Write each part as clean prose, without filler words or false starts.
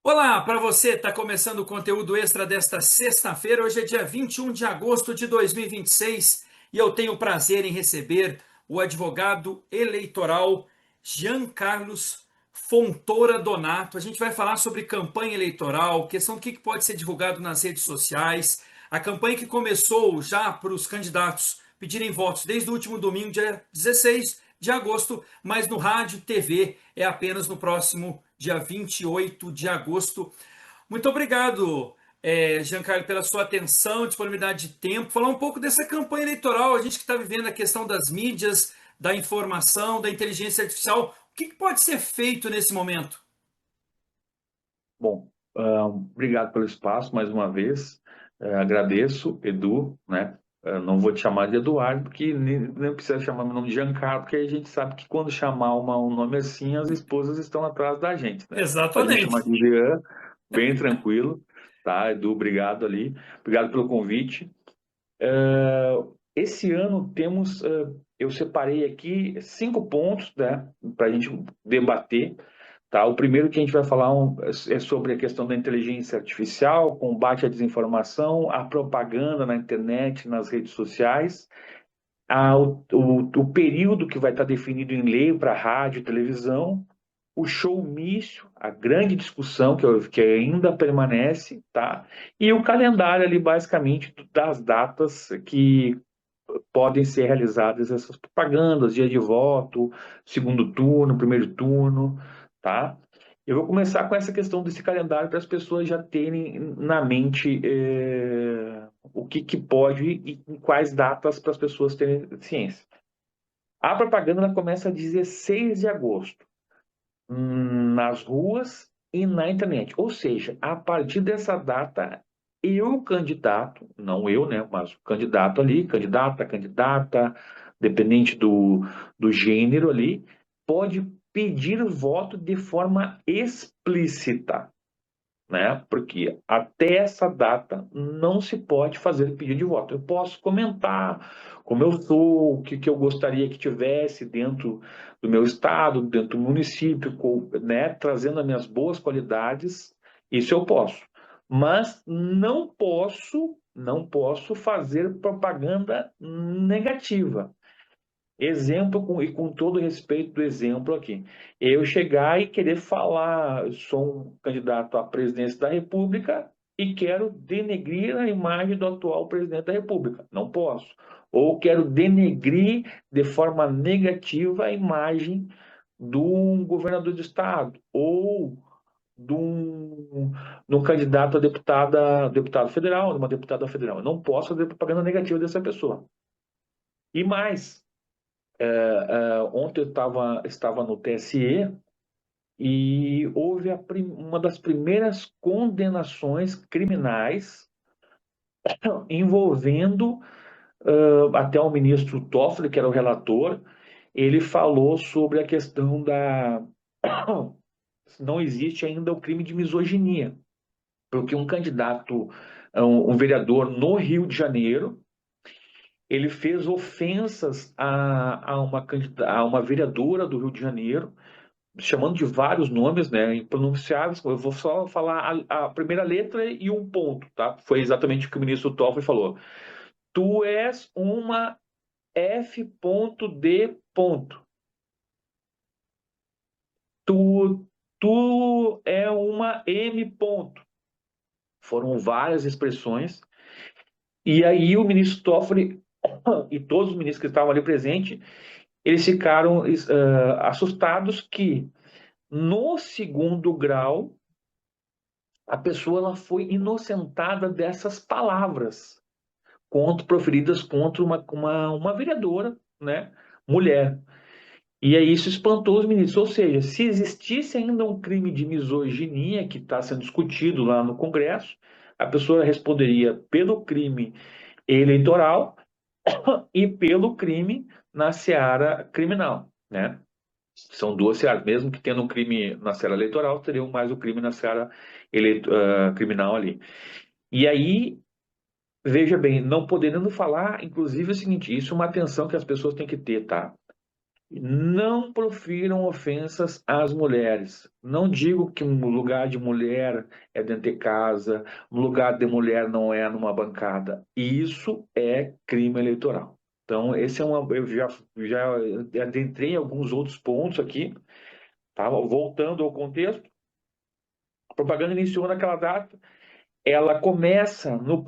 Olá, para você, está começando o conteúdo extra desta sexta-feira. Hoje é dia 21 de agosto de 2026 e eu tenho o prazer em receber o advogado eleitoral Jean Carlos Fontoura Donato. A gente vai falar sobre campanha eleitoral, questão do que pode ser divulgado nas redes sociais, a campanha que começou já para os candidatos pedirem votos desde o último domingo, dia 16 de agosto, mas no rádio e TV é apenas no próximo dia 28 de agosto. Muito obrigado, Giancarlo, pela sua atenção, disponibilidade de tempo. Falar um pouco dessa campanha eleitoral, a gente que está vivendo a questão das mídias, da informação, da inteligência artificial. O que pode ser feito nesse momento? Bom, obrigado pelo espaço mais uma vez. Agradeço, Edu, né? Não vou te chamar de Eduardo, porque nem precisa chamar meu nome de Giancarlo, porque a gente sabe que quando chamar um nome assim, as esposas estão atrás da gente, né? Pode me chamar Exatamente. de Jean, bem tranquilo, tá? Edu, obrigado ali. Obrigado pelo convite. Esse ano eu separei aqui 5 pontos, né, para a gente debater. Tá? O primeiro que a gente vai falar é sobre a questão da inteligência artificial, combate à desinformação, a propaganda na internet, nas redes sociais, o período que vai estar definido em lei para rádio e televisão, o showmício, a grande discussão que ainda permanece, tá? E o calendário ali, basicamente, das datas que podem ser realizadas essas propagandas, dia de voto, segundo turno, primeiro turno, tá? Eu vou começar com essa questão desse calendário para as pessoas já terem na mente o que pode e em quais datas para as pessoas terem ciência. A propaganda ela começa 16 de agosto, nas ruas e na internet. Ou seja, a partir dessa data, eu, candidato, não eu, né, mas o candidato ali, candidata, dependente do gênero ali, pode pedir voto de forma explícita, né? Porque até essa data não se pode fazer pedido de voto. Eu posso comentar como eu sou, o que eu gostaria que tivesse dentro do meu estado, dentro do município, né? Trazendo as minhas boas qualidades, isso eu posso. Mas não posso fazer propaganda negativa. Exemplo, e com todo respeito do exemplo aqui, eu chegar e querer falar, eu sou um candidato à presidência da República e quero denegrir a imagem do atual presidente da República. Não posso. Ou quero denegrir de forma negativa a imagem de um governador de estado ou de um candidato a deputado federal, de uma deputada federal. Eu não posso fazer propaganda negativa dessa pessoa. E mais, ontem estava no TSE e houve uma das primeiras condenações criminais envolvendo até o ministro Toffoli, que era o relator. Ele falou sobre a questão da. Não existe ainda o crime de misoginia, porque um candidato, um vereador no Rio de Janeiro, ele fez ofensas a uma vereadora do Rio de Janeiro, chamando de vários nomes, né, impronunciáveis. Eu vou só falar a primeira letra e um ponto, tá? Foi exatamente o que o ministro Toffoli falou. Tu és uma F.D. Tu, tu é uma M. Foram várias expressões. E aí o ministro Toffoli e todos os ministros que estavam ali presentes, eles ficaram assustados que no segundo grau a pessoa ela foi inocentada dessas palavras proferidas contra uma vereadora, né, mulher. E aí isso espantou os ministros. Ou seja, se existisse ainda um crime de misoginia que está sendo discutido lá no Congresso, a pessoa responderia pelo crime eleitoral e pelo crime na seara criminal, né? São duas searas, mesmo que tendo um crime na seara eleitoral, teriam mais o crime na seara criminal ali. E aí, veja bem, não podendo falar, inclusive, é o seguinte: isso é uma atenção que as pessoas têm que ter, tá? Não profiram ofensas às mulheres. Não digo que um lugar de mulher é dentro de casa, um lugar de mulher não é numa bancada. Isso é crime eleitoral. Então, esse é uma. Já adentrei em alguns outros pontos aqui, tá? Voltando ao contexto, a propaganda iniciou naquela data, ela começa no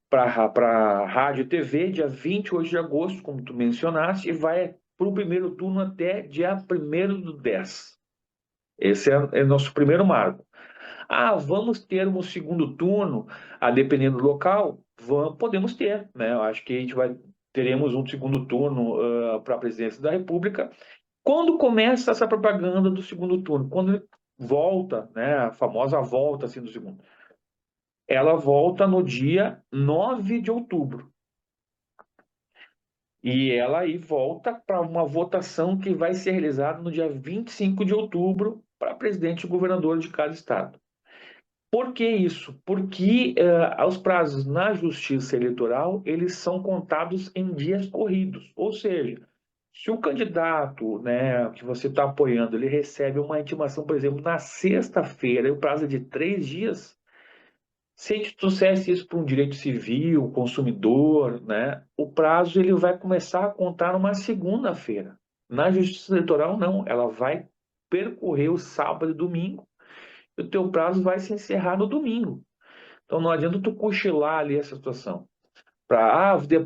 para rádio e TV, dia 28 de agosto, como tu mencionaste, e vai para o primeiro turno até dia 1º do 10. Esse é nosso primeiro marco. Ah, vamos ter um segundo turno, dependendo do local? Podemos ter, né? Eu acho que teremos um segundo turno para a presidência da República. Quando começa essa propaganda do segundo turno? Quando ele volta, né? A famosa volta assim, do segundo. Ela volta no dia 9 de outubro. E ela aí volta para uma votação que vai ser realizada no dia 25 de outubro para presidente e governador de cada estado. Por que isso? Porque os prazos na justiça eleitoral, eles são contados em dias corridos. Ou seja, se o candidato, né, que você está apoiando, ele recebe uma intimação, por exemplo, na sexta-feira, e o prazo é de 3 dias, se a gente trouxesse isso para um direito civil, consumidor, né, o prazo ele vai começar a contar numa segunda-feira. Na justiça eleitoral, não. Ela vai percorrer o sábado e domingo, e o teu prazo vai se encerrar no domingo. Então não adianta tu cochilar ali essa situação.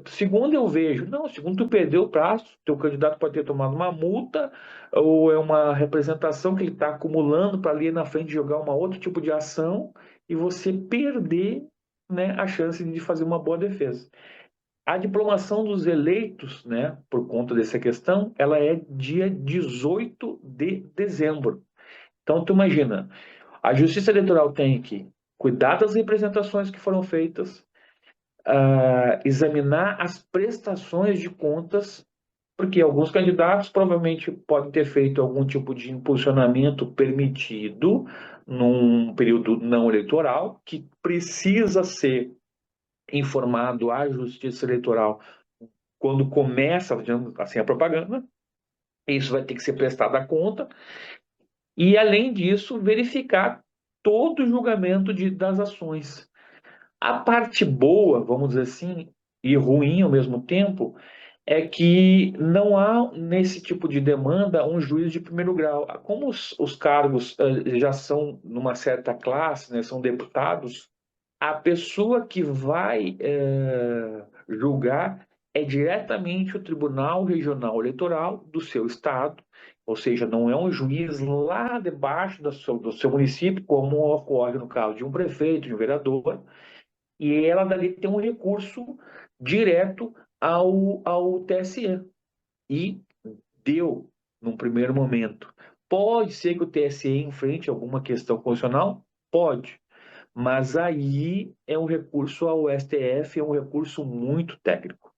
Segundo eu vejo, não, segundo tu perdeu o prazo, teu candidato pode ter tomado uma multa, ou é uma representação que ele está acumulando para ali na frente jogar um outro tipo de ação, e você perder, né, a chance de fazer uma boa defesa. A diplomação dos eleitos, né, por conta dessa questão, ela é dia 18 de dezembro. Então tu imagina, a Justiça Eleitoral tem que cuidar das representações que foram feitas, examinar as prestações de contas, porque alguns candidatos provavelmente podem ter feito algum tipo de impulsionamento permitido num período não eleitoral, que precisa ser informado à Justiça Eleitoral quando começa, assim, a propaganda. Isso vai ter que ser prestado à conta. E, além disso, verificar todo o julgamento das ações. A parte boa, vamos dizer assim, e ruim ao mesmo tempo, é que não há nesse tipo de demanda um juiz de primeiro grau. Como os cargos já são numa certa classe, né, são deputados, a pessoa que vai julgar é diretamente o Tribunal Regional Eleitoral do seu estado, ou seja, não é um juiz lá debaixo do seu município, como ocorre no caso de um prefeito, de um vereador, e ela dali tem um recurso direto ao TSE. E deu, num primeiro momento. Pode ser que o TSE enfrente alguma questão constitucional? Pode. Mas aí é um recurso ao STF, é um recurso muito técnico.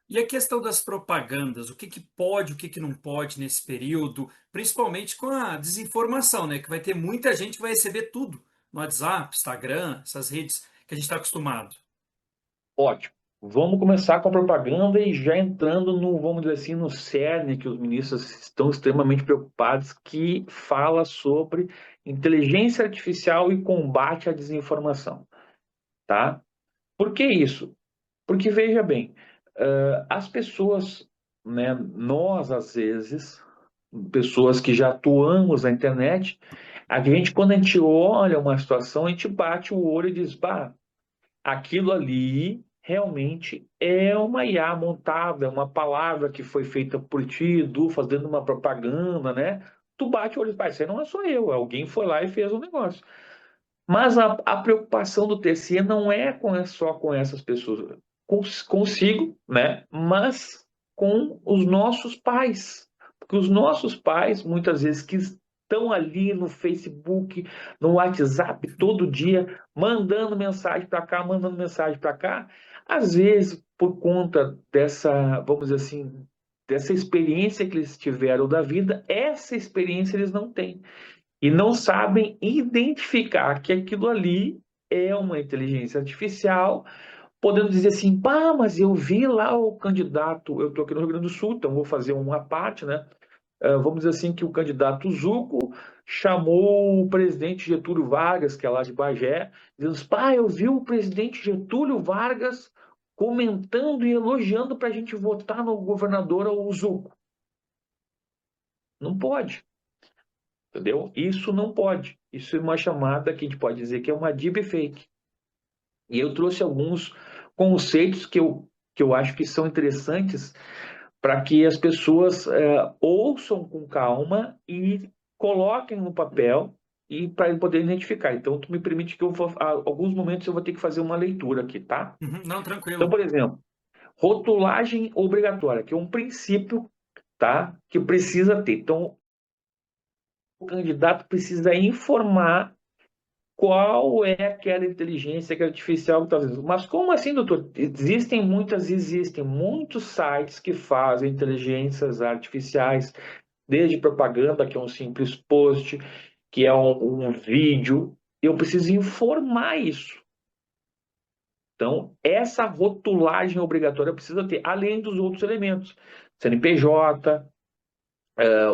E a questão das propagandas, o que que pode, o que que não pode nesse período, principalmente com a desinformação, né? Que vai ter muita gente que vai receber tudo no WhatsApp, Instagram, essas redes que a gente está acostumado. Ótimo. Vamos começar com a propaganda e já entrando no, vamos dizer assim, no cerne que os ministros estão extremamente preocupados, que fala sobre inteligência artificial e combate à desinformação, tá? Por que isso? Porque, veja bem, as pessoas, né, nós às vezes, pessoas que já atuamos na internet, a gente, quando a gente olha uma situação, a gente bate o olho e diz, bah, aquilo ali realmente é uma IA montada, é uma palavra que foi feita por ti, Edu, fazendo uma propaganda, né? Tu bate o olho e diz, isso aí não é só eu, alguém foi lá e fez um negócio. Mas a preocupação do TCE não é só com essas pessoas, consigo, né? Mas com os nossos pais. Porque os nossos pais, muitas vezes, que estão ali no Facebook, no WhatsApp, todo dia, mandando mensagem para cá, mandando mensagem para cá, às vezes, por conta dessa, vamos dizer assim, dessa experiência que eles tiveram da vida, essa experiência eles não têm e não sabem identificar que aquilo ali é uma inteligência artificial, podendo dizer assim, pá, mas eu vi lá o candidato, eu estou aqui no Rio Grande do Sul, então vou fazer uma parte, né? Vamos dizer assim que o candidato Zuco chamou o presidente Getúlio Vargas, que é lá de Bagé, dizendo, pá, eu vi o presidente Getúlio Vargas comentando e elogiando para a gente votar no governador o Zuco. Não pode, entendeu? Isso não pode. Isso é uma chamada que a gente pode dizer que é uma deepfake. E eu trouxe alguns conceitos que eu acho que são interessantes para que as pessoas ouçam com calma e coloquem no papel e para poder identificar. Então, tu me permite que alguns momentos eu vou ter que fazer uma leitura aqui, tá? Uhum, não, Então, tranquilo. por exemplo, rotulagem obrigatória, que é um princípio, tá? Que precisa ter. Então, o candidato precisa informar qual é aquela inteligência artificial que está fazendo. Mas como assim, doutor? Existem muitos sites que fazem inteligências artificiais, desde propaganda, que é um simples post, que é um vídeo. Eu preciso informar isso. Então, essa rotulagem obrigatória precisa ter, além dos outros elementos. CNPJ,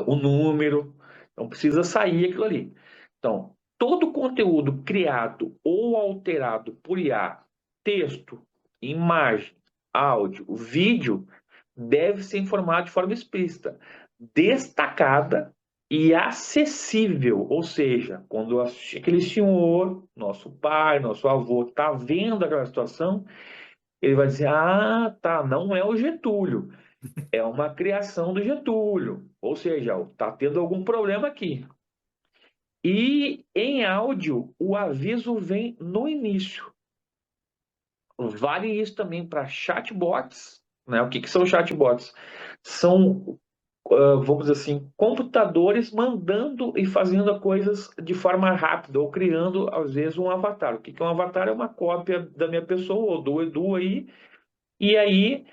o número. Então, precisa sair aquilo ali. Então, todo conteúdo criado ou alterado por IA, texto, imagem, áudio, vídeo, deve ser informado de forma explícita, destacada e acessível. Ou seja, quando aquele senhor, nosso pai, nosso avô, está vendo aquela situação, ele vai dizer: ah, tá, não é o Getúlio, é uma criação do Getúlio. Ou seja, está tendo algum problema aqui. E em áudio, o aviso vem no início. Vale isso também para chatbots, né? O que são chatbots? São, vamos dizer assim, computadores mandando e fazendo coisas de forma rápida, ou criando, às vezes, um avatar. O que é um avatar? É uma cópia da minha pessoa, ou do Edu aí, e aí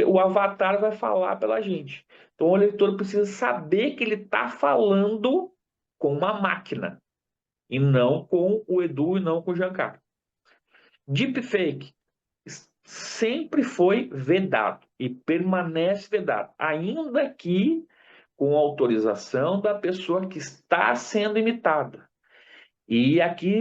o avatar vai falar pela gente. Então o leitor precisa saber que ele está falando com uma máquina, e não com o Edu e não com o Giancarlo. Deepfake sempre foi vedado e permanece vedado, ainda que com autorização da pessoa que está sendo imitada. E aqui,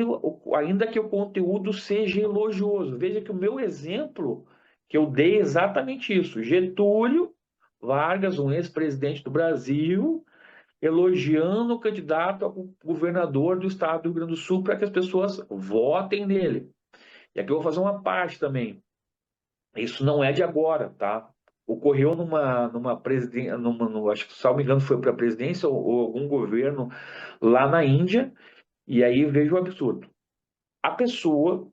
ainda que o conteúdo seja elogioso. Veja que o meu exemplo, que eu dei é exatamente isso. Getúlio Vargas, um ex-presidente do Brasil, elogiando o candidato a governador do estado do Rio Grande do Sul para que as pessoas votem nele. E aqui eu vou fazer uma parte também. Isso não é de agora, tá? Ocorreu numa presidência, acho que, se não me engano, foi para a presidência ou algum governo lá na Índia, e aí vejo o absurdo. A pessoa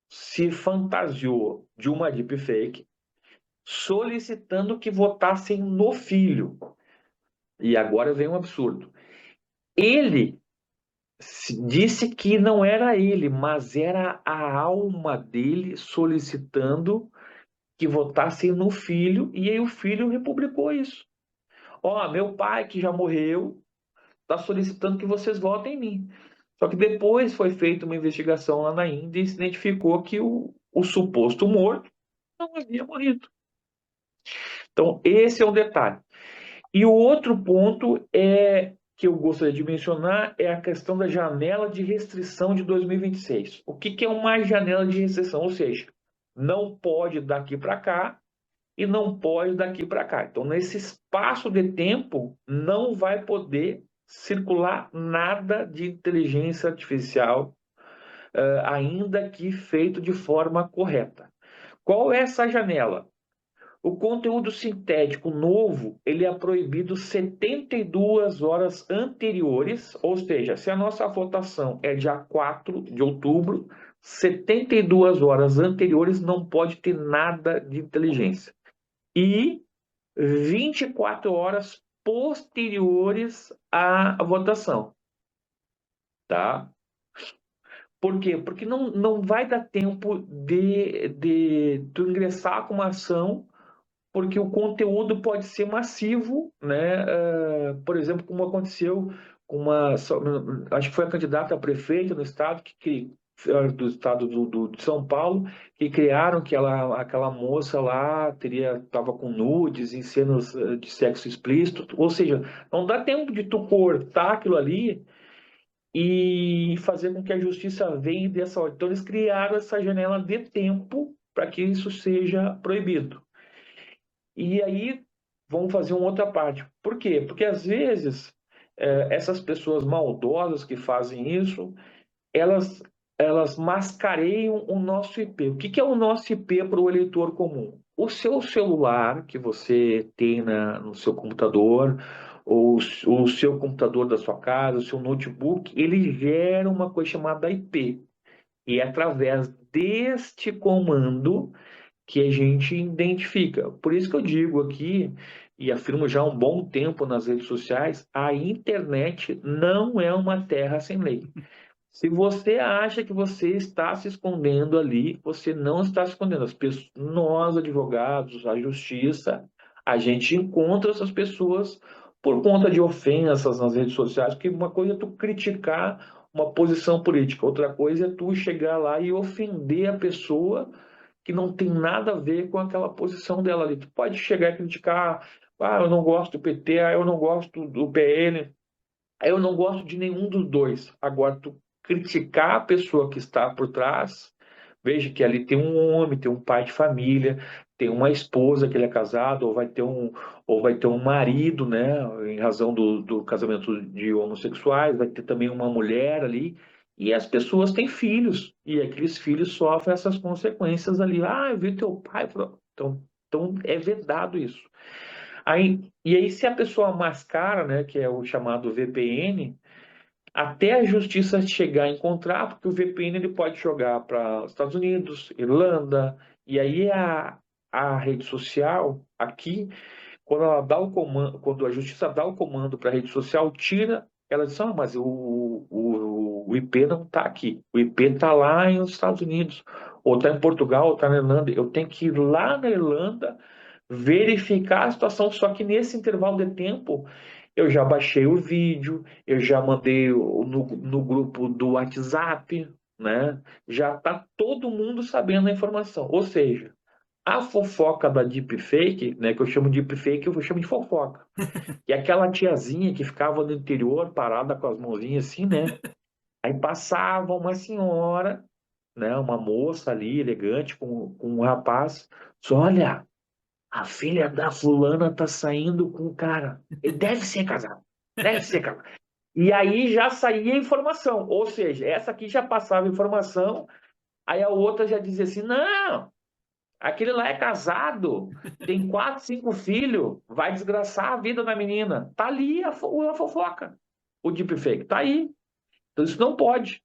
se fantasiou de uma deepfake solicitando que votassem no filho. E agora vem um absurdo. Ele disse que não era ele, mas era a alma dele solicitando que votassem no filho, e aí o filho republicou isso. Ó, meu pai que já morreu está solicitando que vocês votem em mim. Só que depois foi feita uma investigação lá na Índia e se identificou que o suposto morto não havia morrido. Então, esse é um detalhe. E o outro ponto que eu gostaria de mencionar é a questão da janela de restrição de 2026. O que é uma janela de restrição? Ou seja, não pode daqui para cá e não pode daqui para cá. Então, nesse espaço de tempo, não vai poder circular nada de inteligência artificial, ainda que feito de forma correta. Qual é essa janela? O conteúdo sintético novo, ele é proibido 72 horas anteriores, ou seja, se a nossa votação é dia 4 de outubro, 72 horas anteriores não pode ter nada de inteligência. E 24 horas posteriores à votação, tá? Por quê? Porque não vai dar tempo de tu ingressar com uma ação, porque o conteúdo pode ser massivo, né? Por exemplo, como aconteceu com acho que foi a candidata a prefeita no estado que do estado de São Paulo, que criaram que aquela moça lá estava com nudes em cenas de sexo explícito, ou seja, não dá tempo de tu cortar aquilo ali e fazer com que a justiça venha e dê essa ordem. Então eles criaram essa janela de tempo para que isso seja proibido. E aí vamos fazer uma outra parte. Por quê? Porque às vezes essas pessoas maldosas que fazem isso, elas, elas mascareiam o nosso IP. O que que é o nosso IP para o eleitor comum? O seu celular que você tem no seu computador, ou o seu computador da sua casa, o seu notebook, ele gera uma coisa chamada IP. E é através deste comando que a gente identifica. Por isso que eu digo aqui, e afirmo já há um bom tempo nas redes sociais, a internet não é uma terra sem lei. Se você acha que você está se escondendo ali, você não está se escondendo. Nós, advogados, a justiça, a gente encontra essas pessoas por conta de ofensas nas redes sociais, porque uma coisa é tu criticar uma posição política, outra coisa é tu chegar lá e ofender a pessoa que não tem nada a ver com aquela posição dela ali. Tu pode chegar e criticar, eu não gosto do PT, eu não gosto do PL, eu não gosto de nenhum dos dois. Agora, tu criticar a pessoa que está por trás, veja que ali tem um homem, tem um pai de família, tem uma esposa que ele é casado, ou vai ter um marido, né, em razão do casamento de homossexuais, vai ter também uma mulher ali, e as pessoas têm filhos, e aqueles filhos sofrem essas consequências ali. Eu vi teu pai. Então é vedado isso. E aí, se a pessoa mascara, né, que é o chamado VPN, até a justiça chegar a encontrar, porque o VPN ele pode jogar para Estados Unidos, Irlanda, e aí a rede social aqui, quando ela dá o comando, quando a justiça dá o comando para a rede social, tira, ela diz, mas o IP não está aqui, o IP está lá nos Estados Unidos, ou está em Portugal, ou está na Irlanda, eu tenho que ir lá na Irlanda verificar a situação, só que nesse intervalo de tempo eu já baixei o vídeo, eu já mandei no grupo do WhatsApp, né? Já está todo mundo sabendo a informação. Ou seja, a fofoca da deepfake, né, que eu chamo de deepfake, eu chamo de fofoca. E aquela tiazinha que ficava no interior parada com as mãozinhas assim, né? Aí passava uma senhora, né, uma moça ali, elegante, com um rapaz, só olha, a filha da fulana tá saindo com o cara. Ele deve ser casado. Deve ser casado. E aí já saía a informação. Ou seja, essa aqui já passava a informação, aí a outra já dizia assim: não, aquele lá é casado, tem 4, 5 filhos, vai desgraçar a vida da menina. Tá ali a fofoca. O deepfake tá aí. Então isso não pode.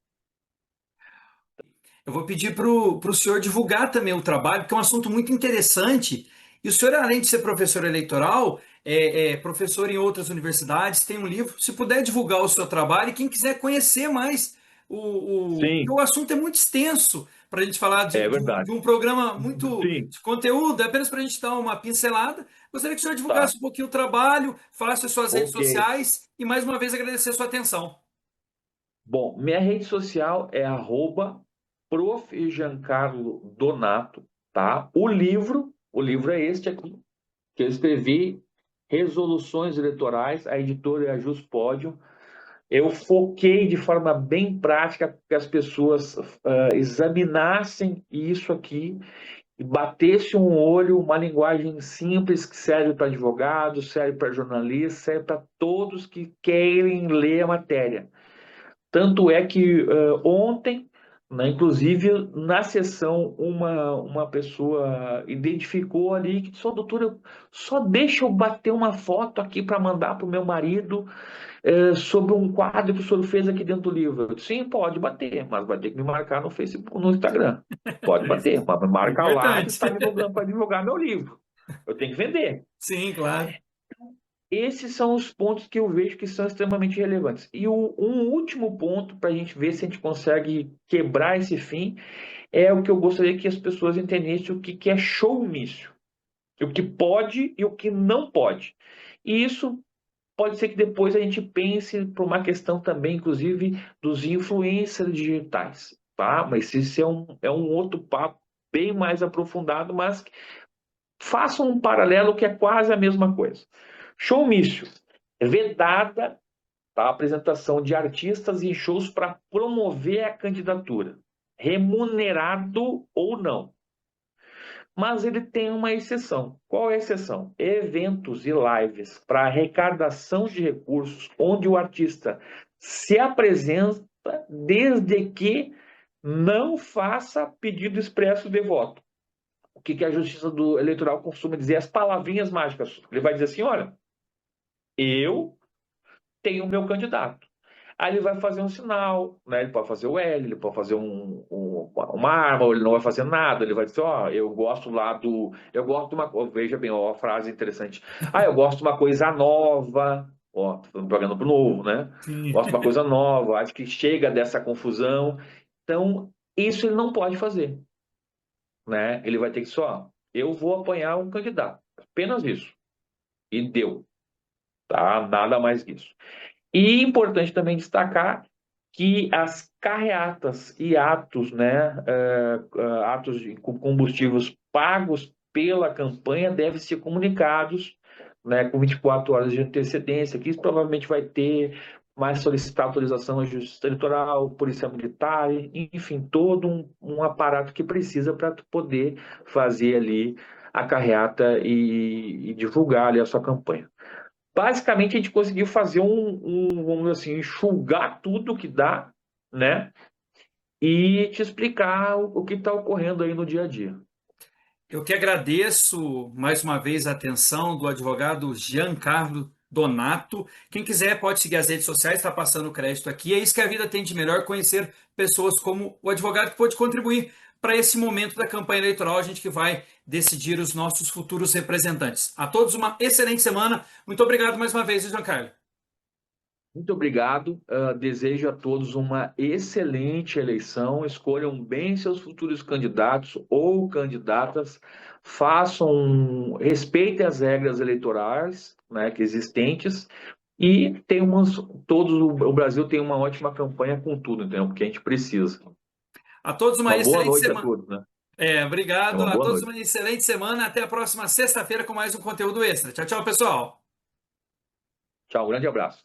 Eu vou pedir para o senhor divulgar também o trabalho, porque é um assunto muito interessante. E o senhor, além de ser professor eleitoral, é professor em outras universidades, tem um livro. Se puder divulgar o seu trabalho, e quem quiser conhecer mais, porque Sim, o assunto é muito extenso para a gente falar é de verdade. um programa muito Sim, de conteúdo, é apenas para a gente dar uma pincelada. Gostaria que o senhor tá. divulgasse um pouquinho o trabalho, falasse as suas redes Ok. sociais e mais uma vez agradecer a sua atenção. Bom, minha rede social é @Prof. Giancarlo Donato, tá? O livro é este aqui, que eu escrevi, Resoluções Eleitorais, a editora é a Juspódio. Eu foquei de forma bem prática que as pessoas examinassem isso aqui e batesse um olho, uma linguagem simples que serve para advogados, serve para jornalistas, serve para todos que querem ler a matéria. Tanto é que ontem, né, inclusive na sessão, uma pessoa identificou ali que disse: doutora, só deixa eu bater uma foto aqui para mandar para o meu marido sobre um quadro que o senhor fez aqui dentro do livro. Eu disse: sim, pode bater, mas vai ter que me marcar no Facebook, no Instagram. Pode bater, mas me É marca lá que importante. está divulgando para divulgar meu livro. Eu tenho que vender. Sim, claro. Esses são os pontos que eu vejo que são extremamente relevantes. E um último ponto para a gente ver se a gente consegue quebrar esse fim é o que eu gostaria que as pessoas entendessem o que é showmício, o que pode e o que não pode. E isso pode ser que depois a gente pense por uma questão também, inclusive, dos influencers digitais. tá? Mas isso é um outro papo bem mais aprofundado, mas façam um paralelo que é quase a mesma coisa. Showmício, vedada, tá, a apresentação de artistas em shows para promover a candidatura, remunerado ou não. Mas ele tem uma exceção. Qual é a exceção? Eventos e lives para arrecadação de recursos, onde o artista se apresenta desde que não faça pedido expresso de voto. O que a Justiça Eleitoral costuma dizer? As palavrinhas mágicas. Ele vai dizer assim: olha, eu tenho o meu candidato. Aí ele vai fazer um sinal, né? Ele pode fazer o L, ele pode fazer uma arma, ou ele não vai fazer nada, ele vai dizer, ó, eu gosto lá do. Eu gosto de uma. Veja bem, ó, a frase interessante. Ah, eu gosto de uma coisa nova. Ó, tô jogando pro novo, né? Sim. Gosto de uma coisa nova, acho que chega dessa confusão. Então, isso ele não pode fazer, né? Ele vai ter que só, eu vou apanhar um candidato, apenas isso. E deu, tá? Nada mais que isso. E importante também destacar que as carreatas e atos, né, atos com combustíveis pagos pela campanha devem ser comunicados, né, com 24 horas de antecedência, que isso provavelmente vai ter mais solicitar autorização à Justiça Eleitoral, Polícia Militar, enfim, todo um aparato que precisa para poder fazer ali a carreata e divulgar ali a sua campanha. Basicamente, a gente conseguiu fazer vamos dizer assim, enxugar tudo que dá, né? E te explicar o que está ocorrendo aí no dia a dia. Eu que agradeço mais uma vez a atenção do advogado Giancarlo Donato. Quem quiser pode seguir as redes sociais, está passando o crédito aqui. É isso que a vida tem de melhor, conhecer pessoas como o advogado que pode contribuir para esse momento da campanha eleitoral, a gente que vai decidir os nossos futuros representantes. A todos uma excelente semana. Muito obrigado mais uma vez, Giancarlo. Muito obrigado. Desejo a todos uma excelente eleição. Escolham bem seus futuros candidatos ou candidatas. Respeitem as regras eleitorais, né, que existentes. E o Brasil tem uma ótima campanha com tudo, entendeu? Porque a gente precisa. A todos uma Uma boa excelente noite a semana. todos, né? Obrigado. Uma A boa todos noite. uma excelente semana. Até a próxima sexta-feira com mais um conteúdo extra. Tchau, tchau, pessoal. Tchau, um grande abraço.